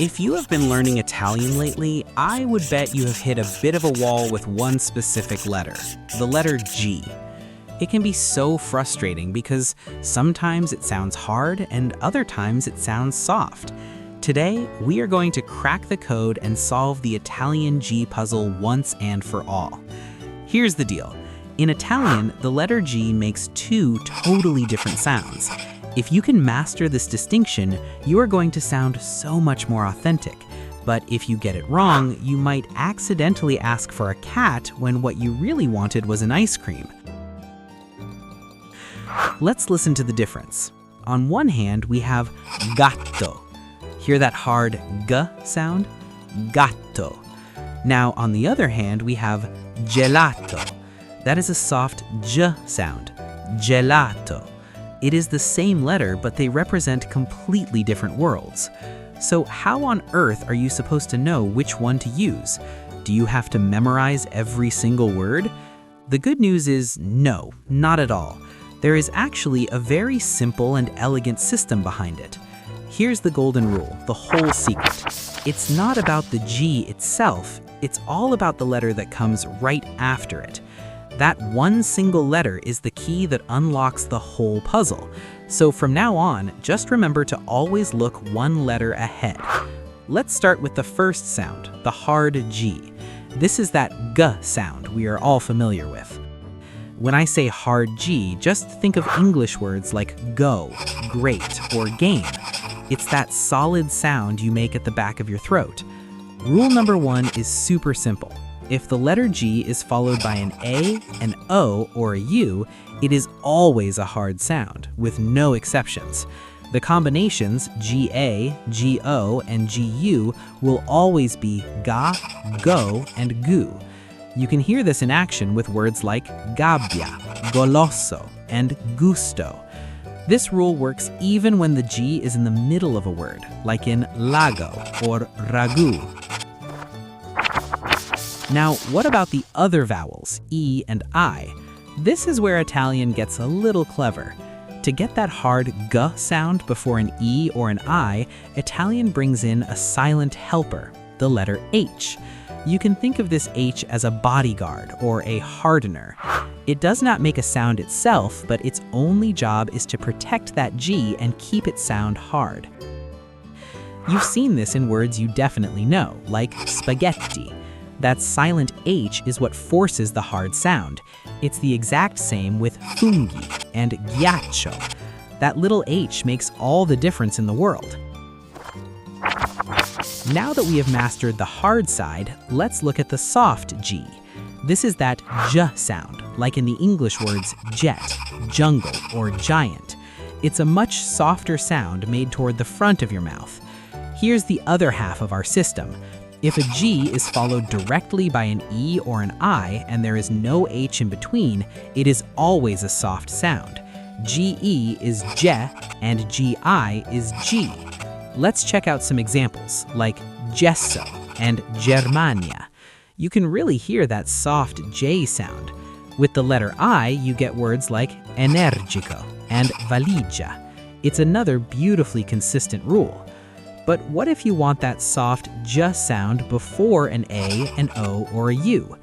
If you have been learning Italian lately, I would bet you have hit a bit of a wall with one specific letter, the letter G. It can be so frustrating because sometimes it sounds hard and other times it sounds soft. Today, we are going to crack the code and solve the Italian G puzzle once and for all. Here's the deal. In Italian, the letter G makes two totally different sounds. If you can master this distinction, you are going to sound so much more authentic. But if you get it wrong, you might accidentally ask for a cat when what you really wanted was an ice cream. Let's listen to the difference. On one hand, we have gatto. Hear that hard G sound? Gatto. Now, on the other hand, we have gelato. That is a soft J sound. Gelato. It is the same letter, but they represent completely different worlds. So how on earth are you supposed to know which one to use? Do you have to memorize every single word? The good news is no, not at all. There is actually a very simple and elegant system behind it. Here's the golden rule, the whole secret. It's not about the G itself, it's all about the letter that comes right after it. That one single letter is the key that unlocks the whole puzzle. So from now on, just remember to always look one letter ahead. Let's start with the first sound, the hard G. This is that G sound we are all familiar with. When I say hard G, just think of English words like go, great, or game. It's that solid sound you make at the back of your throat. Rule number one is super simple. If the letter G is followed by an A, an O, or a U, it is always a hard sound, with no exceptions. The combinations GA, GO, and GU will always be ga, go, and gu. You can hear this in action with words like gabbia, goloso, and gusto. This rule works even when the G is in the middle of a word, like in lago or ragu. Now, what about the other vowels, E and I? This is where Italian gets a little clever. To get that hard G sound before an E or an I, Italian brings in a silent helper, the letter H. You can think of this H as a bodyguard or a hardener. It does not make a sound itself, but its only job is to protect that G and keep it sound hard. You've seen this in words you definitely know, like spaghetti. That silent H is what forces the hard sound. It's the exact same with funghi and ghiaccio. That little H makes all the difference in the world. Now that we have mastered the hard side, let's look at the soft G. This is that J sound, like in the English words jet, jungle, or giant. It's a much softer sound made toward the front of your mouth. Here's the other half of our system. If a G is followed directly by an E or an I and there is no H in between, it is always a soft sound. GE is J and GI is G. Let's check out some examples, like gesso and Germania. You can really hear that soft J sound. With the letter I, you get words like energico and valigia. It's another beautifully consistent rule. But what if you want that soft J sound before an A, an O, or a U?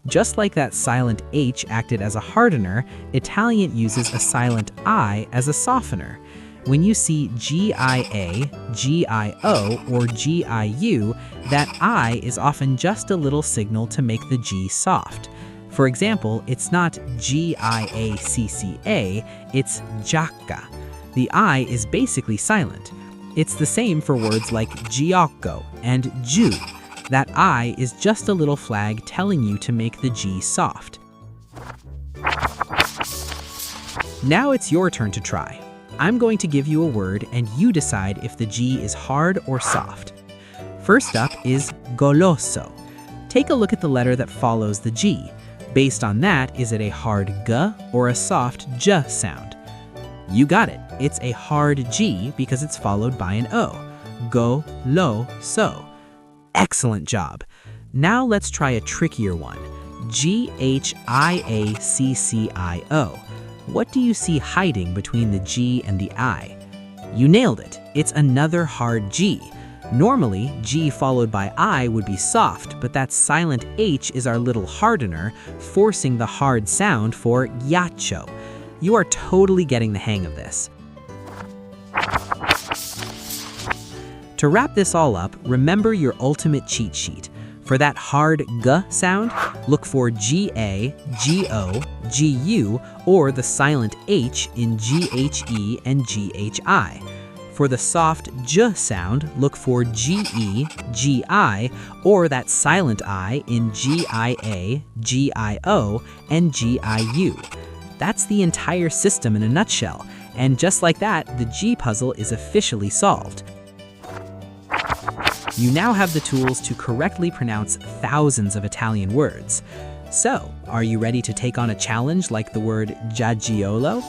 Just like that silent H acted as a hardener, Italian uses a silent I as a softener. When you see GIA, GIO, or GIU, that I is often just a little signal to make the G soft. For example, it's not GIACCA, it's giacca. The I is basically silent. It's the same for words like giocco and giù. That I is just a little flag telling you to make the G soft. Now it's your turn to try. I'm going to give you a word and you decide if the G is hard or soft. First up is goloso. Take a look at the letter that follows the G. Based on that, is it a hard G or a soft J sound? You got it. It's a hard G because it's followed by an O. Go, lo, so. Excellent job. Now let's try a trickier one. GHIACCIO. what do you see hiding between the G and the I? You nailed it. It's another hard G. Normally, G followed by I would be soft, but that silent H is our little hardener, forcing the hard sound for ghiaccio. You are totally getting the hang of this. To wrap this all up, remember your ultimate cheat sheet. For that hard G sound, look for GA, GO, GU, or the silent H in GHE and GHI. For the soft J sound, look for GE, GI, or that silent I in GIA, GIO, and GIU. That's the entire system in a nutshell, and just like that, the G puzzle is officially solved. You now have the tools to correctly pronounce thousands of Italian words. So, are you ready to take on a challenge like the word giagiolo?